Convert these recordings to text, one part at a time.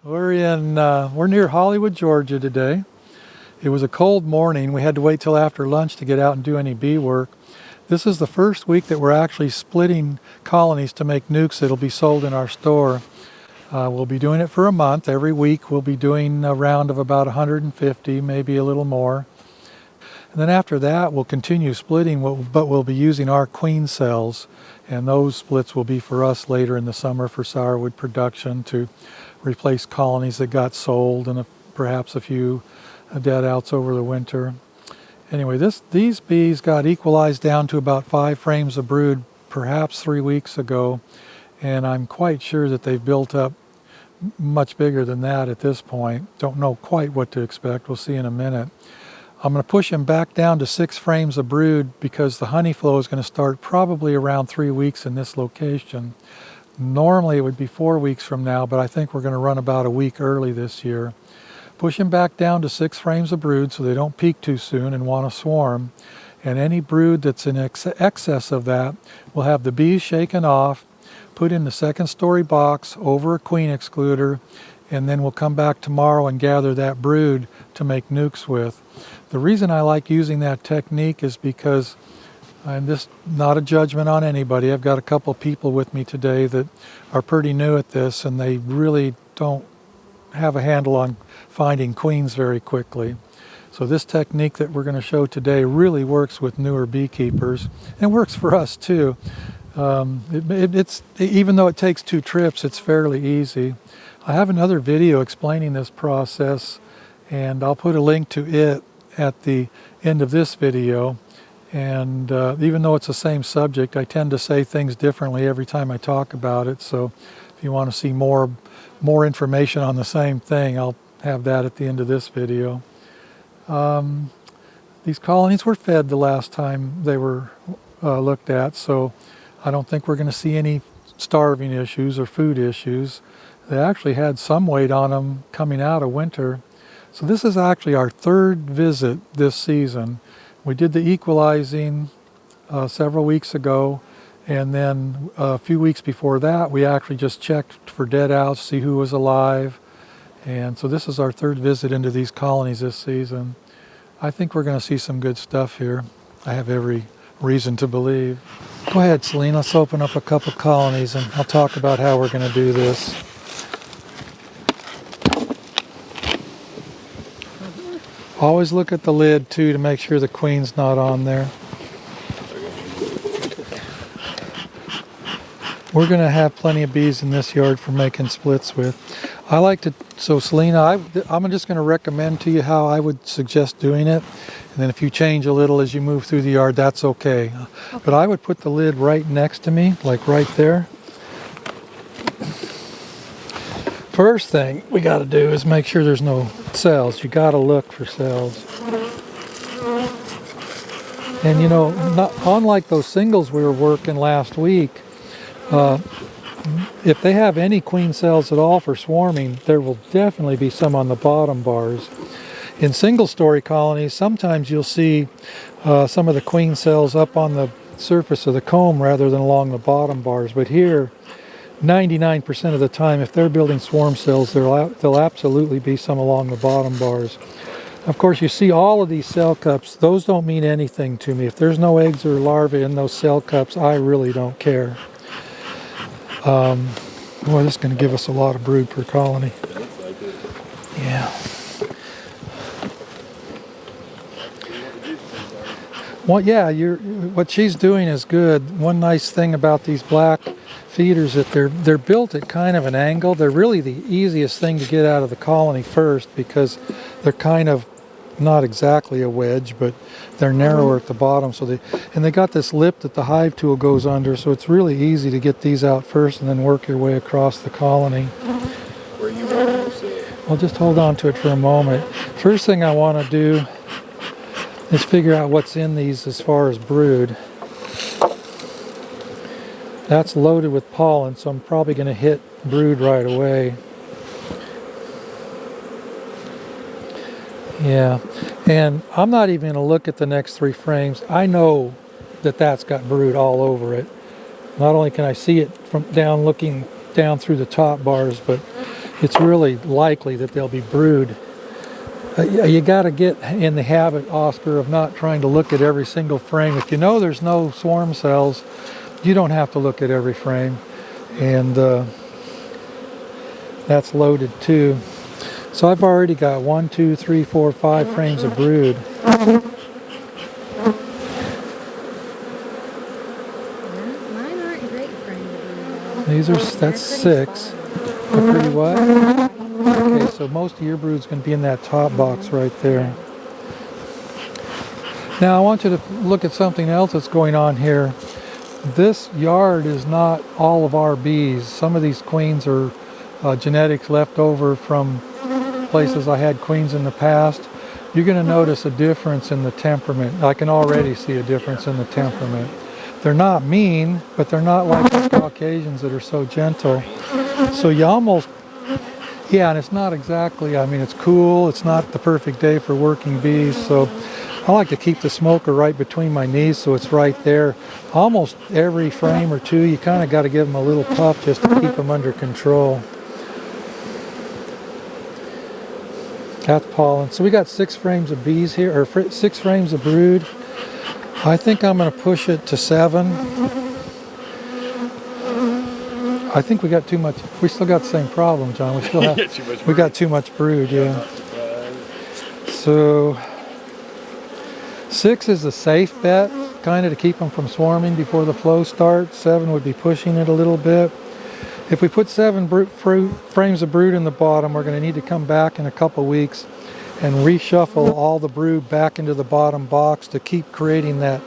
We're near Hollywood, Georgia today. It was a cold morning. We had to wait till after lunch to get out and do any bee work. This is the first week that we're actually splitting colonies to make nukes that'll be sold in our store. We'll be doing it for a month. Every week we'll be doing a round of about 150, maybe a little more. And then after that we'll continue splitting, but we'll be using our queen cells. And those splits will be for us later in the summer for sourwood production to replace colonies that got sold and perhaps a few dead outs over the winter. Anyway, these bees got equalized down to about 5 frames of brood perhaps 3 weeks ago, and I'm quite sure that they've built up much bigger than that at this point. Don't know quite what to expect. We'll see in a minute. I'm going to push them back down to 6 frames of brood because the honey flow is going to start probably around 3 weeks in this location. Normally it would be 4 weeks from now, but I think we're going to run about a week early this year. Push them back down to 6 frames of brood so they don't peak too soon and want to swarm. And any brood that's in excess of that will have the bees shaken off, put in the second story box over a queen excluder, and then we'll come back tomorrow and gather that brood to make nukes with. The reason I like using that technique is because, and this not a judgment on anybody, I've got a couple people with me today that are pretty new at this and they really don't have a handle on finding queens very quickly. So this technique that we're going to show today really works with newer beekeepers and works for us too. It's even though it takes 2 trips, it's fairly easy. I have another video explaining this process and I'll put a link to it at the end of this video. And even though it's the same subject, I tend to say things differently every time I talk about it. So if you want to see more information on the same thing, I'll have that at the end of this video. These colonies were fed the last time they were looked at, so I don't think we're going to see any starving issues or food issues. They actually had some weight on them coming out of winter. So this is actually our 3rd visit this season. We did the equalizing several weeks ago, and then a few weeks before that we actually just checked for dead outs, see who was alive. And so this is our 3rd visit into these colonies this season. I think we're going to see some good stuff here. I have every reason to believe. Go ahead, Celine, let's open up a couple colonies and I'll talk about how we're going to do this. Always look at the lid too to make sure the queen's not on there. We're going to have plenty of bees in this yard for making splits with. I like to, so Selena, I'm just going to recommend to you how I would suggest doing it. And then if you change a little as you move through the yard, that's okay. But I would put the lid right next to me, like right there. First thing we got to do is make sure there's no cells. You got to look for cells. And you know, unlike those singles we were working last week, if they have any queen cells at all for swarming, there will definitely be some on the bottom bars. In single story colonies, sometimes you'll see some of the queen cells up on the surface of the comb rather than along the bottom bars. But here, 99% of the time, if they're building swarm cells, there'll absolutely be some along the bottom bars. Of course, you see all of these cell cups. Those don't mean anything to me. If there's no eggs or larvae in those cell cups, I really don't care. Boy, this is going to give us a lot of brood per colony. Yeah. Well, yeah, what she's doing is good. One nice thing about these black feeders that they're built at kind of an angle. They're really the easiest thing to get out of the colony first because they're kind of not exactly a wedge, but they're narrower at the bottom. So they got this lip that the hive tool goes under, so it's really easy to get these out first and then work your way across the colony. I'll just hold on to it for a moment. First thing I want to do is figure out what's in these as far as brood. That's loaded with pollen, so I'm probably going to hit brood right away. Yeah, and I'm not even going to look at the next 3 frames. I know that that's got brood all over it. Not only can I see it from looking down through the top bars, but it's really likely that they'll be brood. You got to get in the habit, Oscar, of not trying to look at every single frame. If you know there's no swarm cells, you don't have to look at every frame. And that's loaded too. So I've already got 1, 2, 3, 4, 5 frames of brood. Mine aren't great frames of brood. That's 6. They're pretty what? Okay, so most of your brood's going to be in that top box right there. Now I want you to look at something else that's going on here. This yard is not all of our bees. Some of these queens are genetics left over from places I had queens in the past. You're going to notice a difference in the temperament. I can already see a difference in the temperament. They're not mean, but they're not like the Caucasians that are so gentle. So you almost, yeah, and it's not exactly, I mean, it's cool. It's not the perfect day for working bees. So I like to keep the smoker right between my knees so it's right there. Almost every frame or two, you kind of got to give them a little puff just to keep them under control. That's pollen. So we got 6 frames of bees here, or 6 frames of brood. I think I'm going to push it to 7. I think we got too much. We still got the same problem, John. We still have. We got too much brood. Yeah. So 6 is a safe bet, kind of to keep them from swarming before the flow starts. 7 would be pushing it a little bit. If we put 7 frames of brood in the bottom, we're going to need to come back in a couple weeks and reshuffle all the brood back into the bottom box to keep creating that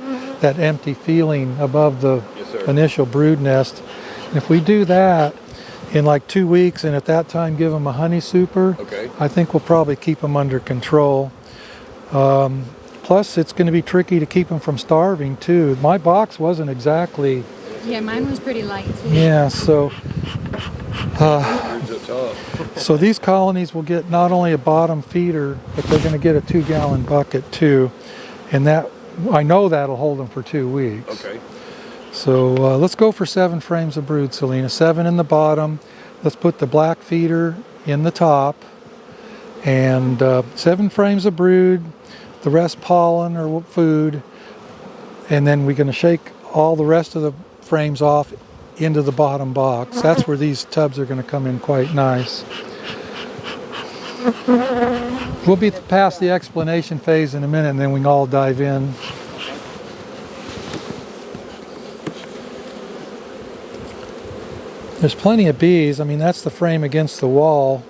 empty feeling above the initial brood nest. And if we do that in like 2 weeks, and at that time give them a honey super, I think we'll probably keep them under control. Plus, it's going to be tricky to keep them from starving too. My box wasn't exactly. Yeah, mine was pretty light too. Yeah, so so these colonies will get not only a bottom feeder, but they're going to get a 2-gallon bucket too, and that I know that'll hold them for 2 weeks. Okay. So let's go for 7 frames of brood, Selena. 7 in the bottom. Let's put the black feeder in the top, and 7 frames of brood. The rest pollen or food, and then we're going to shake all the rest of the frames off into the bottom box. That's where these tubs are going to come in quite nice. We'll be past the explanation phase in a minute, and then we can all dive in. There's plenty of bees. I mean, that's the frame against the wall.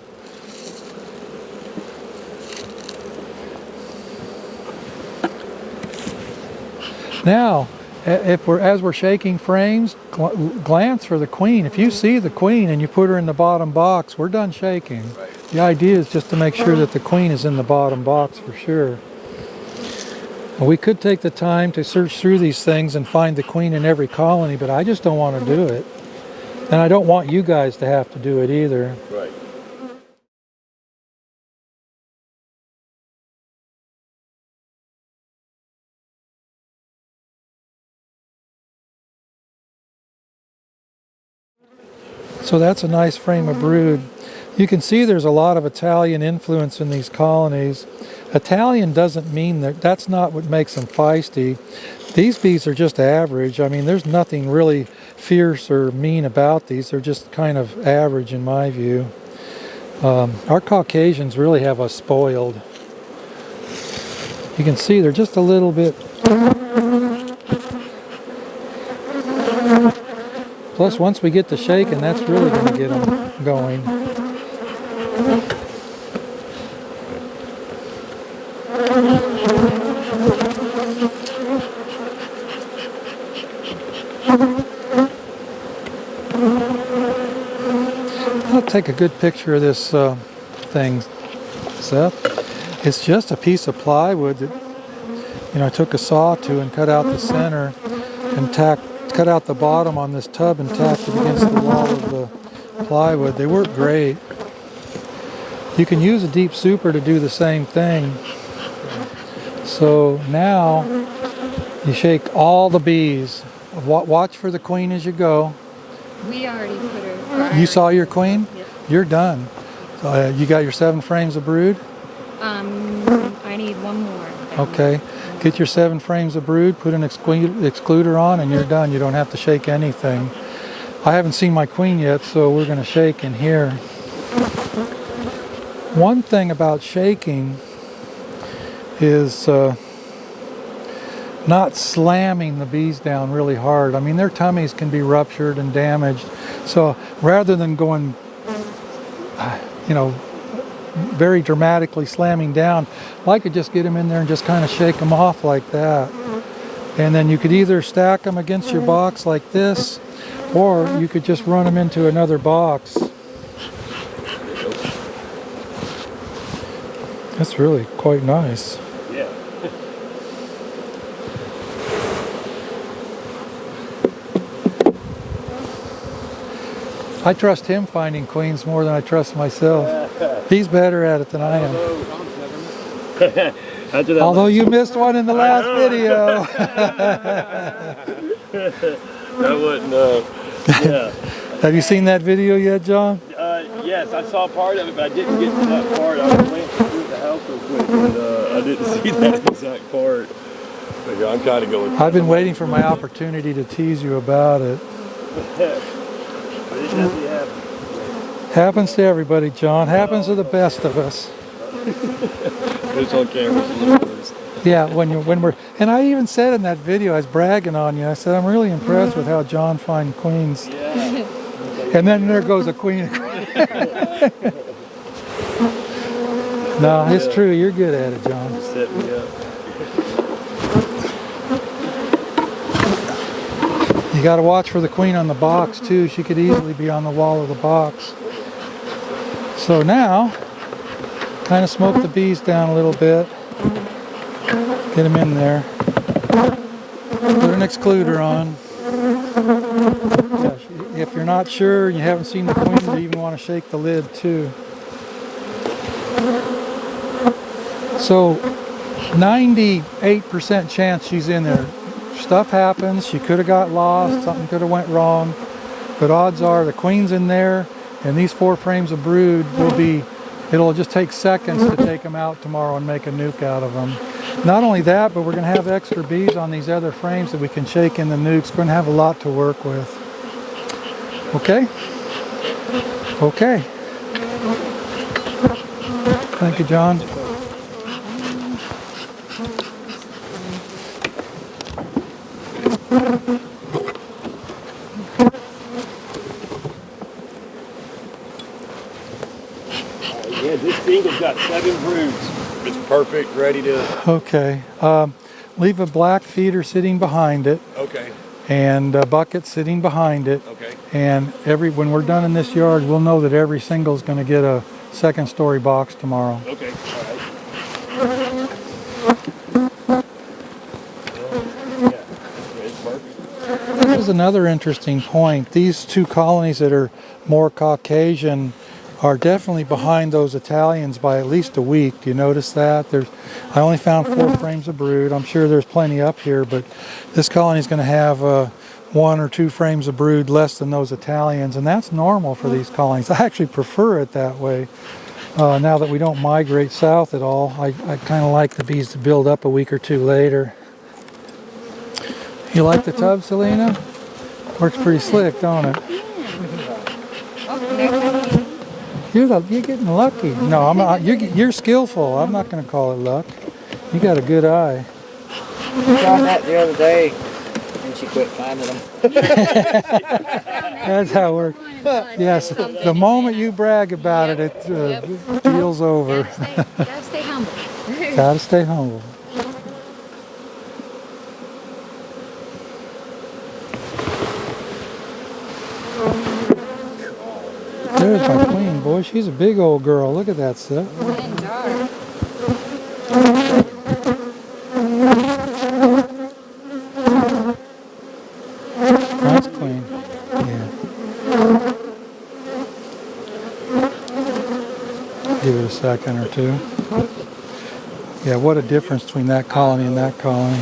Now, as we're shaking frames, glance for the queen. If you see the queen and you put her in the bottom box, we're done shaking. Right. The idea is just to make sure that the queen is in the bottom box for sure. Well, we could take the time to search through these things and find the queen in every colony, but I just don't want to do it. And I don't want you guys to have to do it either. Right. So that's a nice frame of brood. You can see there's a lot of Italian influence in these colonies. Italian doesn't mean that's not what makes them feisty. These bees are just average. I mean, there's nothing really fierce or mean about these. They're just kind of average in my view. Our Caucasians really have us spoiled. You can see they're just a little bit. Plus, once we get to shaking, that's really going to get them going. I'll take a good picture of this thing, Seth. It's just a piece of plywood that, I took a saw to and cut out the center and cut out the bottom on this tub and tacked it against the wall of the plywood. They work great. You can use a deep super to do the same thing. So now you shake all the bees. Watch for the queen as you go. We already put her. You saw your queen? Yep. You're done. You got your 7 frames of brood? I need one more. Okay. Get your 7 frames of brood, put an excluder on, and you're done. You don't have to shake anything. I haven't seen my queen yet, so we're going to shake in here. One thing about shaking is not slamming the bees down really hard. I mean, their tummies can be ruptured and damaged. So rather than going, you know, very dramatically slamming down, I could just get them in there and just kind of shake them off like that. And then you could either stack them against your box like this, or you could just run them into another box. That's really quite nice. Yeah. I trust him finding queens more than I trust myself. He's better at it than I am. Although you missed one in the last video. That wouldn't, yeah. Have you seen that video yet, John? Yes, I saw part of it, but I didn't get to that part. I was glancing through the house real quick, and I didn't see that exact part. But yeah, I'm kind of going. I've been waiting for my opportunity to tease you about it. But it doesn't happen. Happens to everybody, John. Happens to the best of us. It's on camera. Yeah, when we're, and I even said in that video, I was bragging on you. I said I'm really impressed with how John finds queens. Yeah. And then there goes a queen. No, it's true. You're good at it, John. Set me up. You got to watch for the queen on the box too. She could easily be on the wall of the box. So now, kind of smoke the bees down a little bit. Get them in there. Put an excluder on. If you're not sure, you haven't seen the queen, you even want to shake the lid too. So 98% chance she's in there. Stuff happens, she could have got lost, something could have went wrong, but odds are the queen's in there, and these 4 frames of brood will be, it'll just take seconds to take them out tomorrow and make a nuke out of them. Not only that, but we're going to have extra bees on these other frames that we can shake in the nukes. We're going to have a lot to work with. Okay? Okay. Thank you, John. Yeah, this single's got 7 broods. It's perfect, ready to. Okay. Leave a black feeder sitting behind it. Okay. And a bucket sitting behind it. Okay. And when we're done in this yard, we'll know that every single is going to get a 2nd-story box tomorrow. Okay. All right. Yeah, it's perfect. This is another interesting point. These 2 colonies that are more Caucasian are definitely behind those Italians by at least a week. Do you notice that? I only found 4 frames of brood. I'm sure there's plenty up here, but this colony is going to have 1 or 2 frames of brood less than those Italians, and that's normal for these colonies. I actually prefer it that way. Now that we don't migrate south at all, I kind of like the bees to build up a week or 2 later. You like the tub, Selena? Works pretty slick, don't it? You're getting lucky. No, I'm not. You're skillful. I'm not going to call it luck. You got a good eye. Tried that the other day, and she quit finding them. That's how it works. Yes, the moment you brag about it, it deal's over. Gotta stay humble. Gotta stay humble. There's my queen, boy. She's a big old girl. Look at that stuff. And dark. Nice queen. Yeah. Give it a second or 2. Yeah, what a difference between that colony and that colony.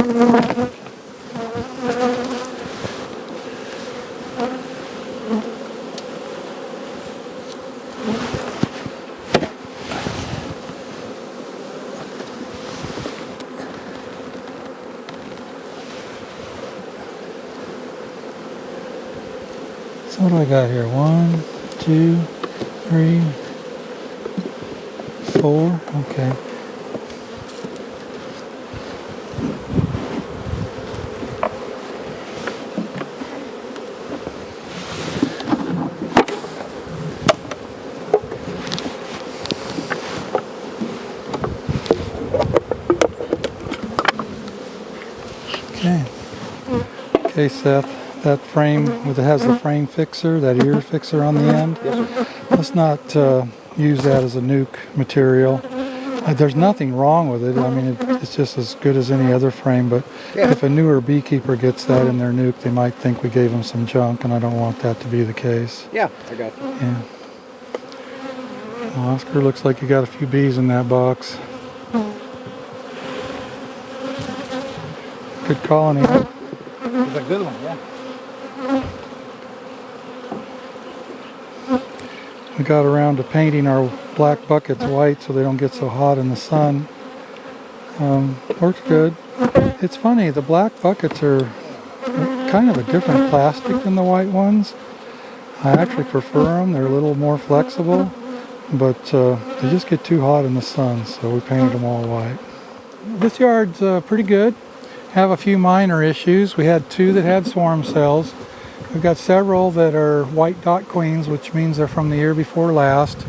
So what do I got here? 1, 2, 3, 4. Okay. Okay. Okay, Seth. That frame that has the frame fixer, that ear fixer on the end. Yes, sir. Let's not use that as a nuke material. There's nothing wrong with it. I mean, it's just as good as any other frame. But Yeah. if a newer beekeeper gets that in their nuke, they might think we gave them some junk, and I don't want that to be the case. Yeah, I got you. Yeah. Well, Oscar, looks like you got a few bees in that box. Good colony. It's a good one, yeah. We got around to painting our black buckets white so they don't get so hot in the sun. Works good. It's funny, the black buckets are kind of a different plastic than the white ones. I actually prefer them. They're a little more flexible, but they just get too hot in the sun, so we painted them all white. This yard's pretty good. Have a few minor issues. We had 2 that had swarm cells. We've got several that are white dot queens, which means they're from the year before last.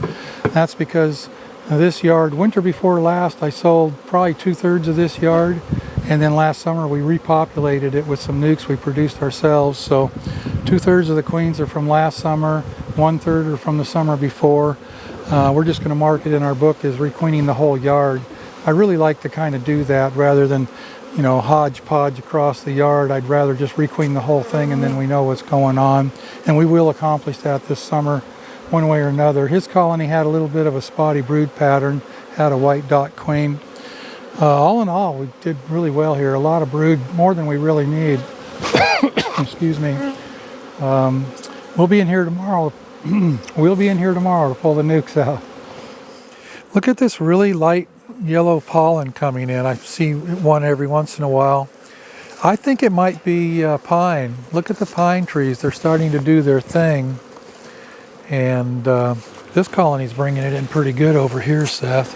That's because this yard, winter before last, I sold probably 2/3 of this yard, and then last summer we repopulated it with some nukes we produced ourselves. So 2/3 of the queens are from last summer, 1/3 are from the summer before. We're just going to mark it in our book as requeening the whole yard. I really like to kind of do that rather than, you know, hodgepodge across the yard. I'd rather just requeen the whole thing and then we know what's going on. And we will accomplish that this summer one way or another. His colony had a little bit of a spotty brood pattern, had a white dot queen. All in all, we did really well here. A lot of brood, more than we really need. Excuse me. We'll be in here tomorrow. We'll be in here tomorrow to pull the nukes out. Look at this really light yellow pollen coming in. I see one every once in a while. I think it might be pine. Look at the pine trees. They're starting to do their thing. And this colony's bringing it in pretty good over here, Seth.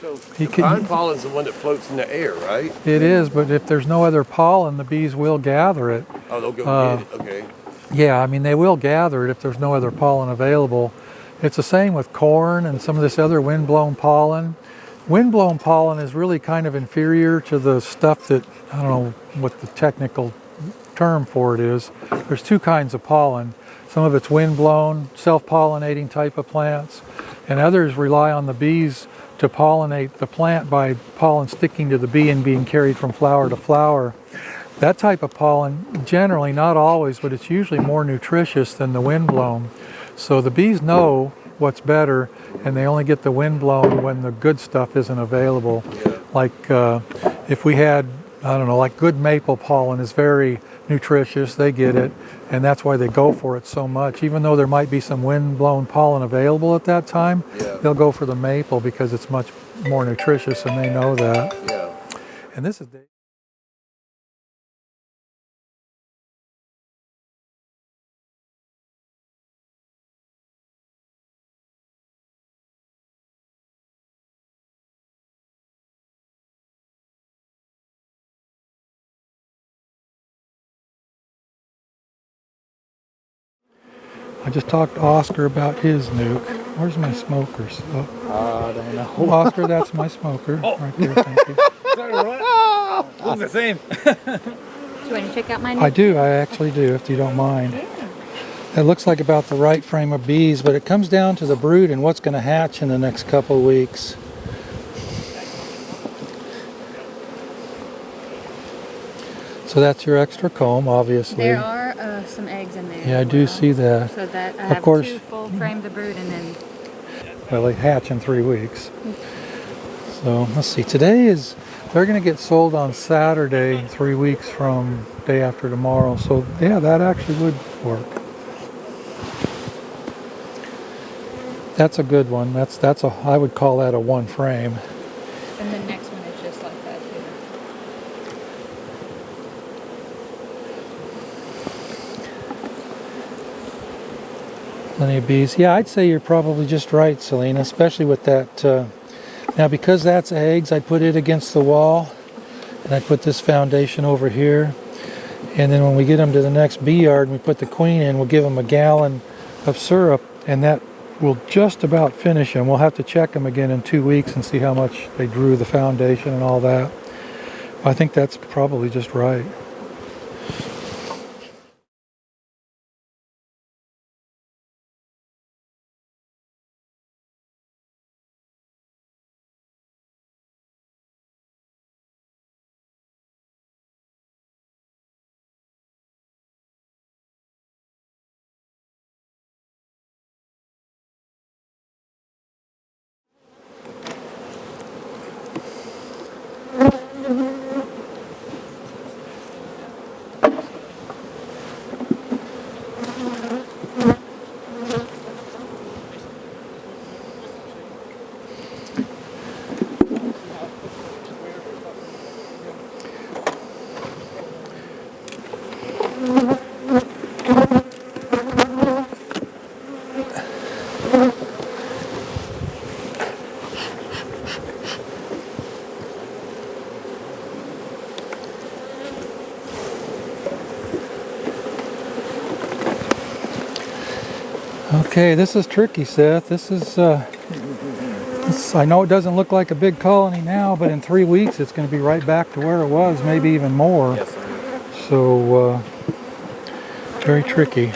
So You the can- pine pollen's the one that floats in the air, right? It is, but if there's no other pollen, the bees will gather it. Oh, they'll go get it. Okay. Yeah, I mean, they will gather it if there's no other pollen available. It's the same with corn and some of this other windblown pollen. Windblown pollen is really kind of inferior to the stuff that, I don't know what the technical term for it is. There's 2 kinds of pollen. Some of it's windblown, self-pollinating type of plants, and others rely on the bees to pollinate the plant by pollen sticking to the bee and being carried from flower to flower. That type of pollen, generally, not always, but it's usually more nutritious than the windblown. So the bees know what's better, and they only get the windblown when the good stuff isn't available. Like if we had, I don't know, like good maple pollen is very nutritious, they get it, and that's why they go for it so much. Even though there might be some windblown pollen available at that time, they'll go for the maple because it's much more nutritious, and they know that. Yeah. And this is I just talked to Oscar about his nuke. Where's my smokers? Oh, I don't know. Oscar, that's my smoker. Right there, thank you. Looks the same. Do you want to check out my I do, I actually do, if you don't mind. It looks like about the right frame of bees, but it comes down to the brood and what's going to hatch in the next couple of weeks. So that's your extra comb, obviously. There are some eggs in there. Yeah, I as do well. see that. So that I Of have course. 2 full frames of brood and then Well, they hatch in 3 weeks. So let's see. Today is, they're going to get sold on Saturday, 3 weeks from day after tomorrow. So yeah, that actually would work. That's a good one. That's a, I would call that a one frame. And the next one is just like that too. Plenty of bees. Yeah, I'd say you're probably just right, Selena, especially with that. Now, because that's eggs, I put it against the wall, and I put this foundation over here. And then when we get them to the next bee yard and we put the queen in, we'll give them a gallon of syrup, and that will just about finish them. We'll have to check them again in 2 weeks and see how much they drew the foundation and all that. I think that's probably just right. Okay, this is tricky, Seth. This is, I know it doesn't look like a big colony now, but in 3 weeks it's going to be right back to where it was, maybe even more. Yes, sir. So, very tricky.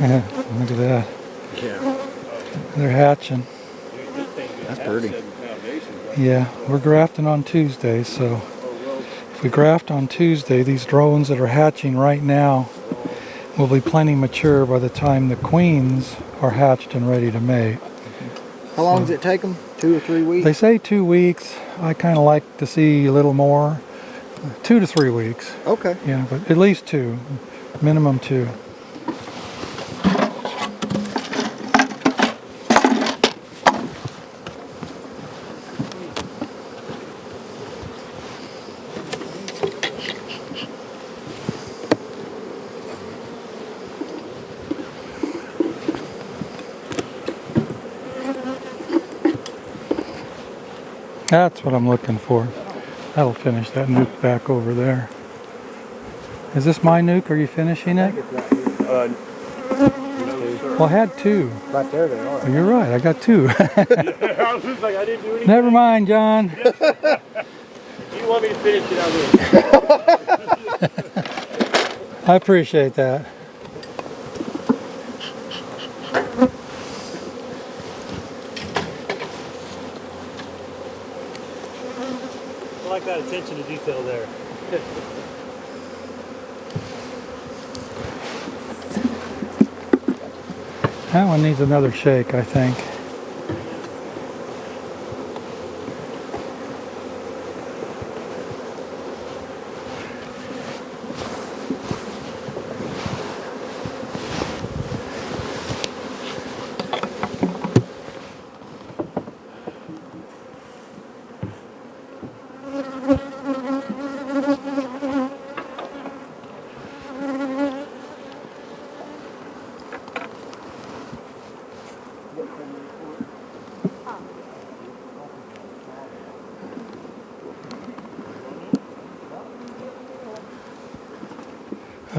Look at that. Yeah. They're hatching. That's pretty. Yeah, we're grafting on Tuesday, so if we graft on Tuesday, these drones that are hatching right now will be plenty mature by the time the queens are hatched and ready to mate. How long does it take them? 2 or 3 weeks? They say 2 weeks. I kind of like to see a little more. 2 to 3 weeks. Okay. Yeah, but at least 2. Minimum 2. That's what I'm looking for. That'll finish that nuke back over there. Is this my nuke? Are you finishing it? No, sir. Well, I had 2. Right there they are. Oh, you're right. I got 2. I was just like, I didn't do anything. Never mind, John. You want me to finish it out here? I appreciate that. I like that attention to detail there. That one needs another shake, I think.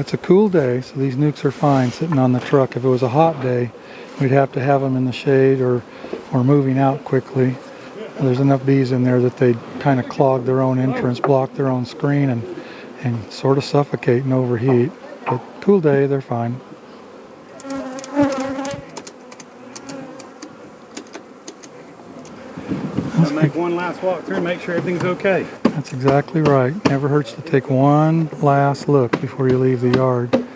It's a cool day, so these nukes are fine sitting on the truck. If it was a hot day, we'd have to have them in the shade or moving out quickly. There's enough bees in there that they'd kind of clog their own entrance, block their own screen, and sort of suffocate and overheat. But cool day, they're fine. I'll make one last walk through and make sure everything's okay. That's exactly right. Never hurts to take one last look before you leave the yard.